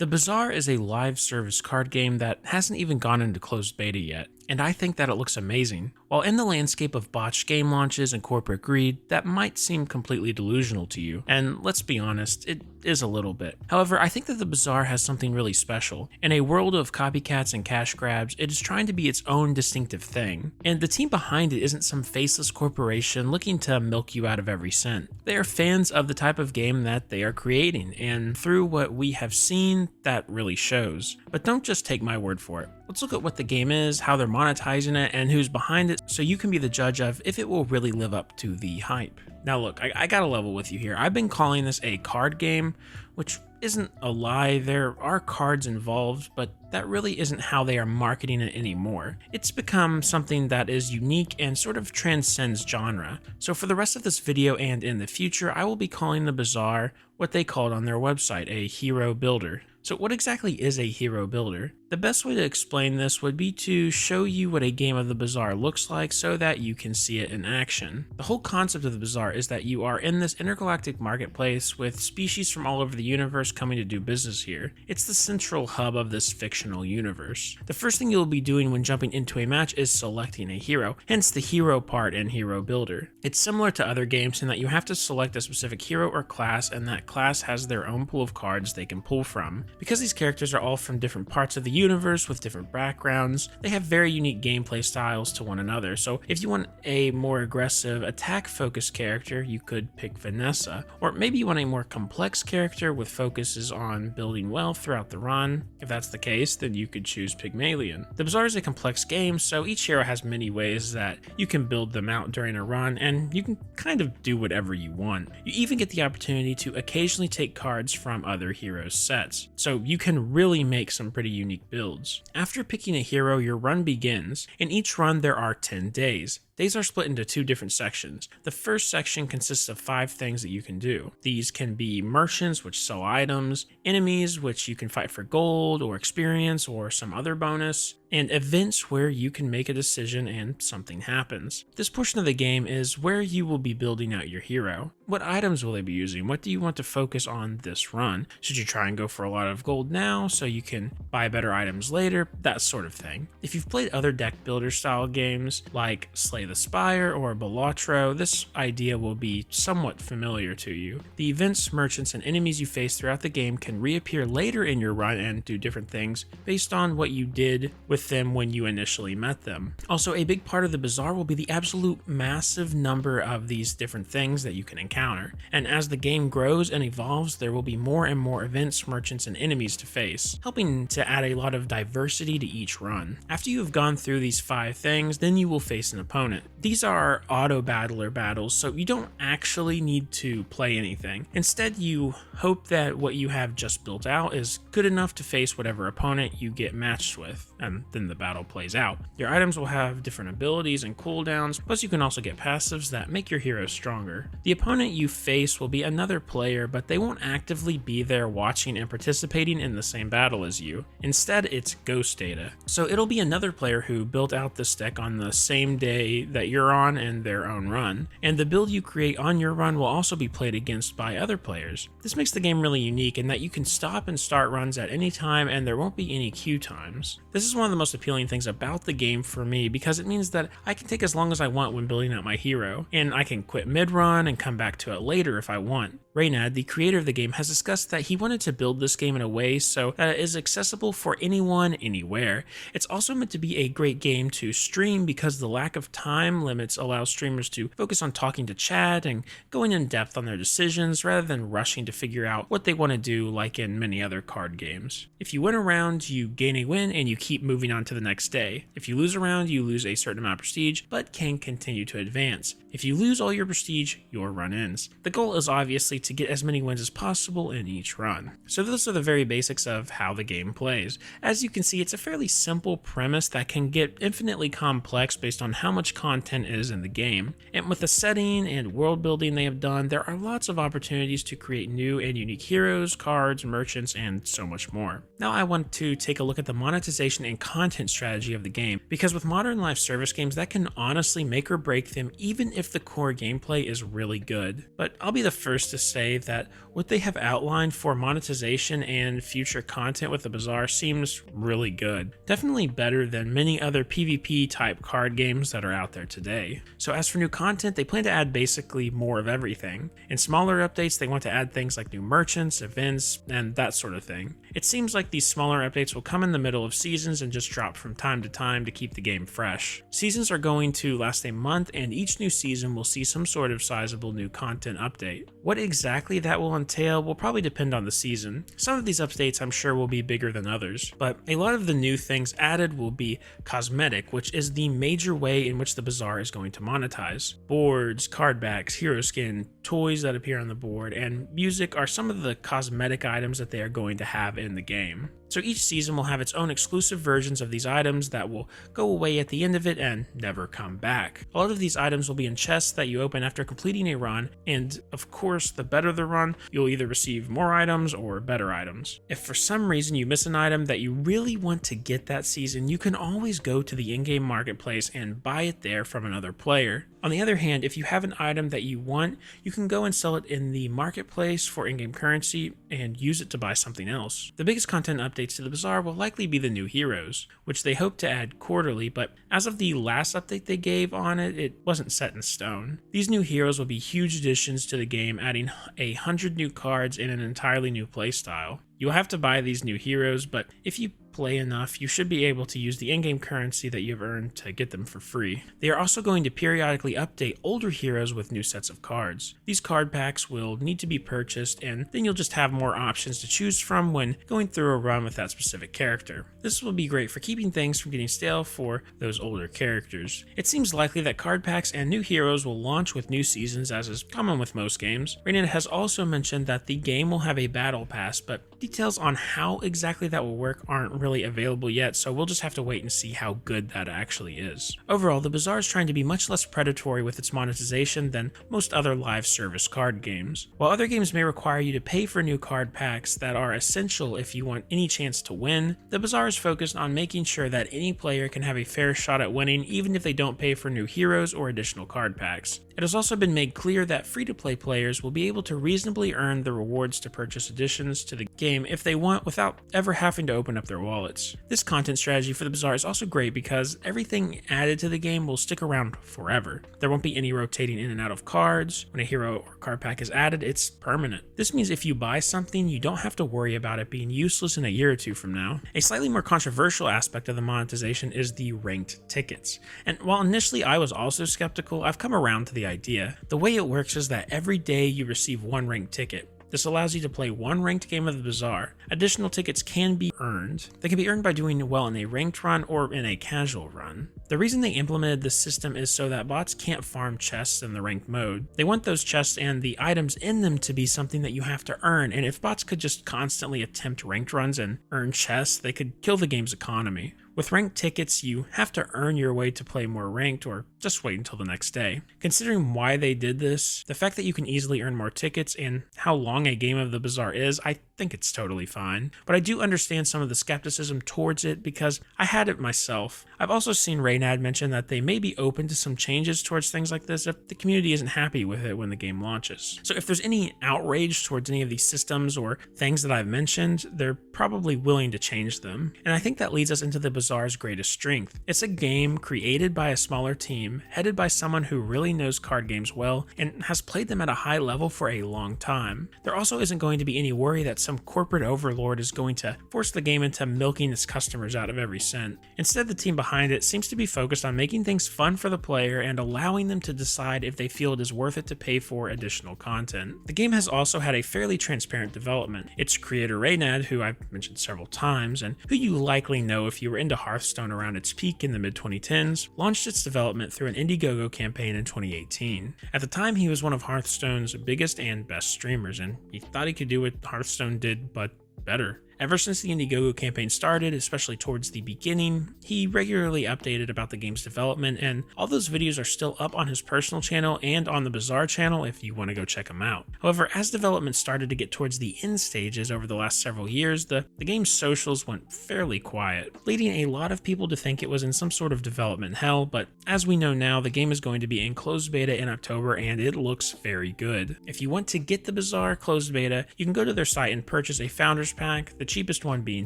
The Bazaar is a live service card game that hasn't even gone into closed beta yet, and I think that it looks amazing. While in the landscape of botched game launches and corporate greed, that might seem completely delusional to you, and let's be honest, it is a little bit. However, I think that the Bazaar has something really special. In a world of copycats and cash grabs, it is trying to be its own distinctive thing, and the team behind it isn't some faceless corporation looking to milk you out of every cent. They are fans of the type of game that they are creating, and through what we have seen, that really shows. But don't just take my word for it. Let's look at what the game is, how they're monetizing it, and who's behind it, so you can be the judge of if it will really live up to the hype. Now look, I gotta level with you here. I've been calling this a card game, which isn't a lie. There are cards involved, but that really isn't how they are marketing it anymore. It's become something that is unique and sort of transcends genre. So for the rest of this video and in the future, I will be calling the Bazaar what they called on their website, a hero builder. So what exactly is a hero builder? The best way to explain this would be to show you what a game of the Bazaar looks like so that you can see it in action. The whole concept of the Bazaar is that you are in this intergalactic marketplace with species from all over the universe coming to do business here. It's the central hub of this fictional universe. The first thing you'll be doing when jumping into a match is selecting a hero, hence the hero part in Hero Builder. It's similar to other games in that you have to select a specific hero or class, and that class has their own pool of cards they can pull from. Because these characters are all from different parts of the universe with different backgrounds, they have very unique gameplay styles to one another. So if you want a more aggressive attack focused character, you could pick Vanessa, or maybe you want a more complex character with focuses on building wealth throughout the run. If that's the case, then you could choose Pygmalion. The Bazaar is a complex game, so each hero has many ways that you can build them out during a run, and you can kind of do whatever you want. You even get the opportunity to occasionally take cards from other heroes' sets, so you can really make some pretty unique builds. After picking a hero, your run begins. In each run, there are 10 days. Days are split into two different sections. The first section consists of 5 things that you can do. These can be merchants, which sell items, enemies, which you can fight for gold or experience or some other bonus, and events where you can make a decision and something happens. This portion of the game is where you will be building out your hero. What items will they be using? What do you want to focus on this run? Should you try and go for a lot of gold now so you can buy better items later? That sort of thing. If you've played other deck builder style games like Slay the Spire or Balatro, this idea will be somewhat familiar to you. The events, merchants, and enemies you face throughout the game can reappear later in your run and do different things based on what you did with them when you initially met them. Also, a big part of the Bazaar will be the absolute massive number of these different things that you can encounter. And as the game grows and evolves, there will be more and more events, merchants, and enemies to face, helping to add a lot of diversity to each run. After you have gone through these 5 things, then you will face an opponent. These are auto battler battles, so you don't actually need to play anything. Instead, you hope that what you have just built out is good enough to face whatever opponent you get matched with, and then the battle plays out. Your items will have different abilities and cooldowns, plus you can also get passives that make your hero stronger. The opponent you face will be another player, but they won't actively be there watching and participating in the same battle as you. Instead, it's ghost data. So it'll be another player who built out this deck on the same day that you're on in their own run, and the build you create on your run will also be played against by other players. This makes the game really unique in that you can stop and start runs at any time and there won't be any queue times. This is one of the most appealing things about the game for me because it means that I can take as long as I want when building out my hero, and I can quit mid-run and come back to it later if I want. Reynad, the creator of the game, has discussed that he wanted to build this game in a way so that it is accessible for anyone, anywhere. It's also meant to be a great game to stream because the lack of time limits allow streamers to focus on talking to chat and going in depth on their decisions rather than rushing to figure out what they want to do like in many other card games. If you win a round, you gain a win and you keep moving on to the next day. If you lose a round, you lose a certain amount of prestige but can continue to advance. If you lose all your prestige, your run ends. The goal is obviously to get as many wins as possible in each run. So those are the very basics of how the game plays. As you can see, it's a fairly simple premise that can get infinitely complex based on how much content is in the game. And with the setting and world building they have done, there are lots of opportunities to create new and unique heroes, cards, merchants, and so much more. Now I want to take a look at the monetization and content strategy of the game, because with modern live service games, that can honestly make or break them even if the core gameplay is really good. But I'll be the first to say that what they have outlined for monetization and future content with the Bazaar seems really good. Definitely better than many other PvP type card games that are out there today. So as for new content, they plan to add basically more of everything. In smaller updates, they want to add things like new merchants, events, and that sort of thing. It seems like these smaller updates will come in the middle of seasons and just drop from time to time to keep the game fresh. Seasons are going to last a month, and each new season will see some sort of sizable new content update. What exactly that will entail will probably depend on the season. Some of these updates I'm sure will be bigger than others, but a lot of the new things added will be cosmetic, which is the major way in which the Bazaar is going to monetize. Boards, card backs, hero skin, toys that appear on the board, and music are some of the cosmetic items that they are going to have in the game. So each season will have its own exclusive versions of these items that will go away at the end of it and never come back. A lot of these items will be in chests that you open after completing a run, and of course, the better the run, you'll either receive more items or better items. If for some reason you miss an item that you really want to get that season, you can always go to the in-game marketplace and buy it there from another player. On the other hand, if you have an item that you want, you can go and sell it in the marketplace for in-game currency and use it to buy something else. The biggest content updates to the Bazaar will likely be the new heroes, which they hope to add quarterly, but as of the last update they gave on it, it wasn't set in stone. These new heroes will be huge additions to the game, adding 100 new cards in an entirely new playstyle. You'll have to buy these new heroes, but if you play enough, you should be able to use the in-game currency that you've earned to get them for free. They are also going to periodically update older heroes with new sets of cards. These card packs will need to be purchased, and then you'll just have more options to choose from when going through a run with that specific character. This will be great for keeping things from getting stale for those older characters. It seems likely that card packs and new heroes will launch with new seasons, as is common with most games. Reynad has also mentioned that the game will have a battle pass, but details on how exactly that will work aren't really available yet, so we'll just have to wait and see how good that actually is. Overall, the Bazaar is trying to be much less predatory with its monetization than most other live service card games. While other games may require you to pay for new card packs that are essential if you want any chance to win, the Bazaar is focused on making sure that any player can have a fair shot at winning even if they don't pay for new heroes or additional card packs. It has also been made clear that free-to-play players will be able to reasonably earn the rewards to purchase additions to the game if they want without ever having to open up their wallets. This content strategy for the Bazaar is also great because everything added to the game will stick around forever. There won't be any rotating in and out of cards. When a hero or card pack is added, it's permanent. This means if you buy something, you don't have to worry about it being useless in a year or two from now. A slightly more controversial aspect of the monetization is the ranked tickets. And while initially I was also skeptical, I've come around to the idea. The way it works is that every day you receive one ranked ticket. This allows you to play one ranked game of the Bazaar. Additional tickets can be earned. They can be earned by doing well in a ranked run or in a casual run. The reason they implemented this system is so that bots can't farm chests in the ranked mode. They want those chests and the items in them to be something that you have to earn, and if bots could just constantly attempt ranked runs and earn chests, they could kill the game's economy. With ranked tickets, you have to earn your way to play more ranked or just wait until the next day. Considering why they did this, the fact that you can easily earn more tickets and how long a game of the Bazaar is, I think it's totally fine. But I do understand some of the skepticism towards it because I had it myself. I've also seen Reynad mention that they may be open to some changes towards things like this if the community isn't happy with it when the game launches. So if there's any outrage towards any of these systems or things that I've mentioned, they're probably willing to change them. And I think that leads us into the Bazaar's greatest strength. It's a game created by a smaller team, headed by someone who really knows card games well and has played them at a high level for a long time. There also isn't going to be any worry that some corporate overlord is going to force the game into milking its customers out of every cent. Instead, the team behind it seems to be focused on making things fun for the player and allowing them to decide if they feel it is worth it to pay for additional content. The game has also had a fairly transparent development. Its creator Reynad, who I've mentioned several times and who you likely know if you were into Hearthstone around its peak in the mid-2010s, launched its development through an Indiegogo campaign in 2018. At the time, he was one of Hearthstone's biggest and best streamers, and he thought he could do what Hearthstone did, but better. Ever since the Indiegogo campaign started, especially towards the beginning, he regularly updated about the game's development, and all those videos are still up on his personal channel and on the Bazaar channel if you want to go check them out. However, as development started to get towards the end stages over the last several years, the game's socials went fairly quiet, leading a lot of people to think it was in some sort of development hell, but as we know now, the game is going to be in closed beta in October and it looks very good. If you want to get the Bazaar closed beta, you can go to their site and purchase a Founders Pack, the cheapest one being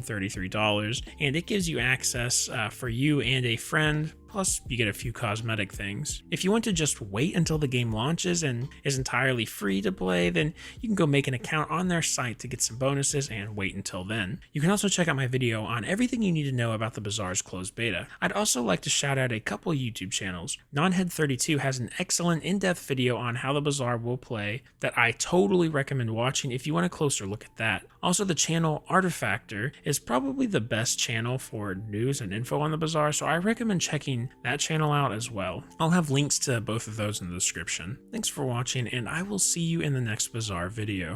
$33, and it gives you access for you and a friend, plus you get a few cosmetic things. If you want to just wait until the game launches and is entirely free to play, then you can go make an account on their site to get some bonuses and wait until then. You can also check out my video on everything you need to know about the Bazaar's closed beta. I'd also like to shout out a couple YouTube channels. Nonhead32 has an excellent in-depth video on how the Bazaar will play that I totally recommend watching if you want a closer look at that. Also, the channel Artifactor is probably the best channel for news and info on the Bazaar, so I recommend checking that channel out as well. I'll have links to both of those in the description. Thanks for watching, and I will see you in the next Bazaar video.